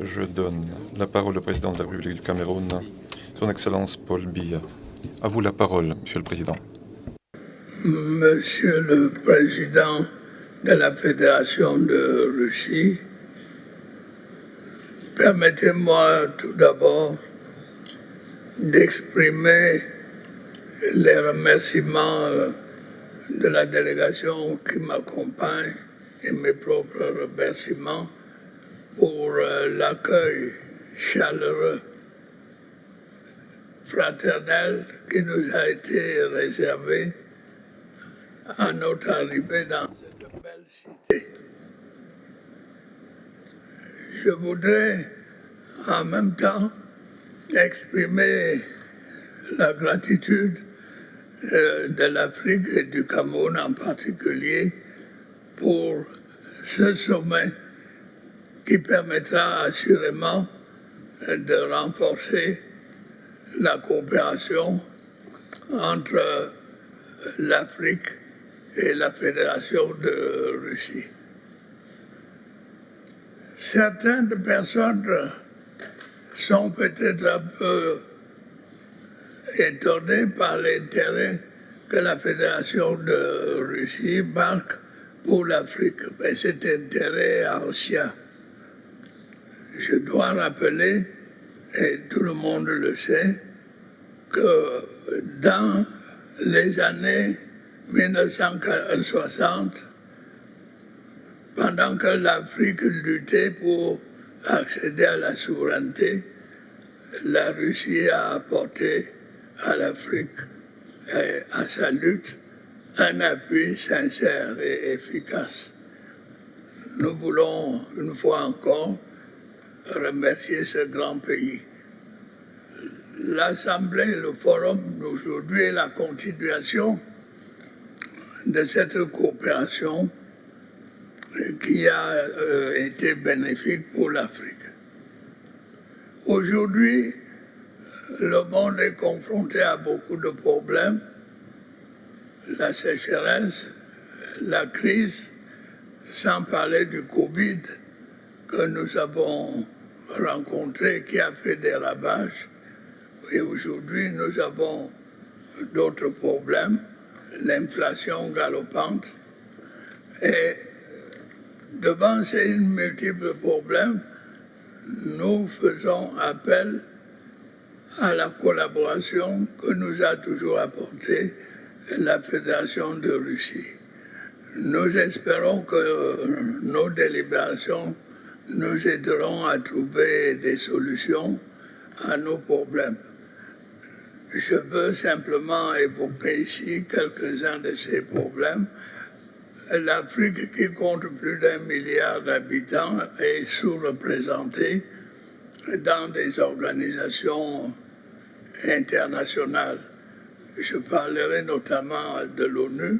Je donne la parole au président de la République du Cameroun, son Excellence Paul Biya. À vous la parole, Monsieur le Président. Monsieur le Président de la Fédération de Russie, permettez-moi tout d'abord d'exprimer les remerciements de la délégation qui m'accompagne et mes propres remerciements pour l'accueil chaleureux, fraternel qui nous a été réservé à notre arrivée dans cette belle cité. Je voudrais en même temps exprimer la gratitude de l'Afrique et du Cameroun en particulier pour ce sommet qui permettra assurément de renforcer la coopération entre l'Afrique et la Fédération de Russie. Certaines personnes sont peut-être un peu étonnées par l'intérêt que la Fédération de Russie marque pour l'Afrique, mais cet intérêt est ancien. Je dois rappeler, et tout le monde le sait, que dans les années 1960, pendant que l'Afrique luttait pour accéder à la souveraineté, la Russie a apporté à l'Afrique et à sa lutte un appui sincère et efficace. Nous voulons, une fois encore, remercier ce grand pays. L'Assemblée, le forum d'aujourd'hui est la continuation de cette coopération qui a été bénéfique pour l'Afrique. Aujourd'hui, le monde est confronté à beaucoup de problèmes, la sécheresse, la crise, sans parler du Covid que nous avons rencontré, qui a fait des ravages. Et aujourd'hui, nous avons d'autres problèmes, l'inflation galopante. Et devant ces multiples problèmes, nous faisons appel à la collaboration que nous a toujours apportée la Fédération de Russie. Nous espérons que nos délibérations nous aideront à trouver des solutions à nos problèmes. Je veux simplement évoquer ici quelques-uns de ces problèmes. L'Afrique, qui compte plus d'1 milliard d'habitants, est sous-représentée dans des organisations internationales. Je parlerai notamment de l'ONU.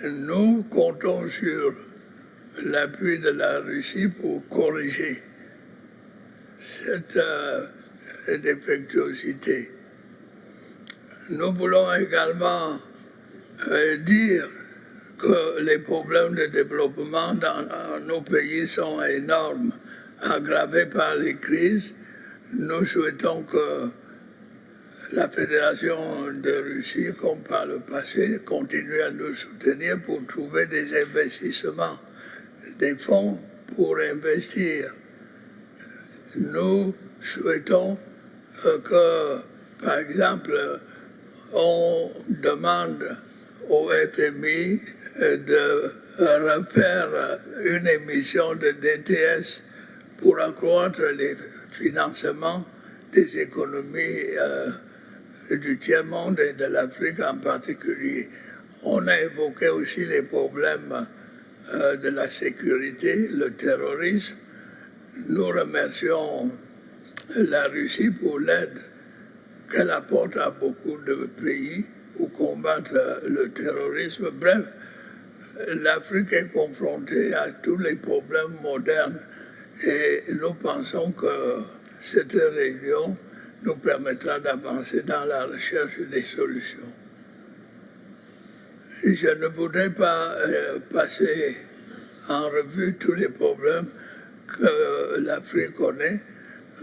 Nous comptons sur l'appui de la Russie pour corriger cette défectuosité. Nous voulons également dire que les problèmes de développement dans nos pays sont énormes, aggravés par les crises. Nous souhaitons que la Fédération de Russie, comme par le passé, continue à nous soutenir pour trouver des investissements, des fonds pour investir. Nous souhaitons que, par exemple, on demande au FMI de refaire une émission de DTS pour accroître les financements des économies du tiers-monde et de l'Afrique en particulier. On a évoqué aussi les problèmes de la sécurité, le terrorisme. Nous remercions la Russie pour l'aide qu'elle apporte à beaucoup de pays pour combattre le terrorisme. Bref, l'Afrique est confrontée à tous les problèmes modernes et nous pensons que cette réunion nous permettra d'avancer dans la recherche des solutions. Je ne voudrais pas passer en revue tous les problèmes que l'Afrique connaît.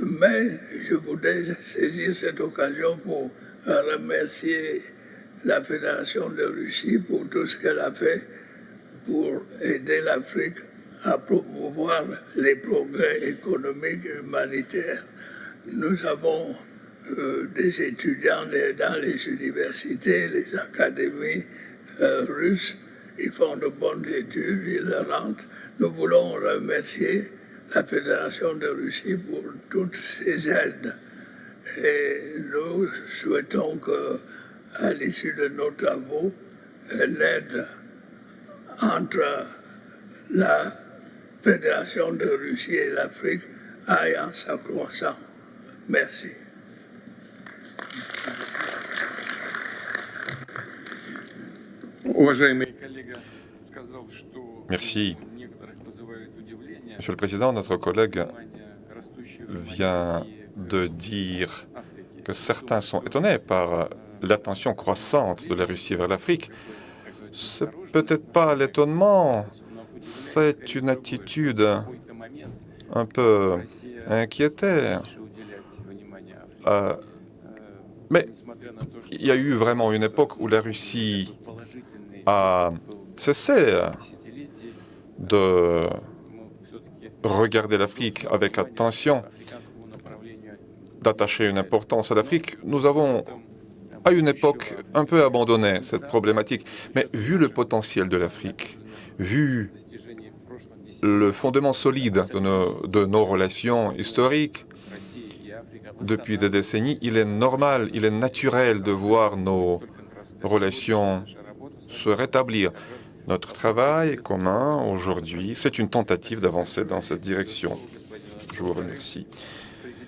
Mais je voudrais saisir cette occasion pour remercier la Fédération de Russie pour tout ce qu'elle a fait pour aider l'Afrique à promouvoir les progrès économiques et humanitaires. Nous avons des étudiants dans les universités, les académies russes. Ils font de bonnes études, ils rentrent. Nous voulons remercier la Fédération de Russie pour toutes ces aides. Et nous souhaitons qu'à l'issue de nos travaux, l'aide entre la Fédération de Russie et l'Afrique aille en s'accroissant. Merci. Merci. Monsieur le Président, notre collègue vient de dire que certains sont étonnés par l'attention croissante de la Russie vers l'Afrique. C'est peut-être pas l'étonnement, c'est une attitude un peu inquiétée. Mais il y a eu vraiment une époque où la Russie a cessé de regarder l'Afrique avec attention, d'attacher une importance à l'Afrique. Nous avons, à une époque, un peu abandonné cette problématique. Mais vu le potentiel de l'Afrique, vu le fondement solide de nos relations historiques, depuis des décennies, il est normal, il est naturel de voir nos relations se rétablir. Notre travail commun aujourd'hui, c'est une tentative d'avancer dans cette direction. Je vous remercie.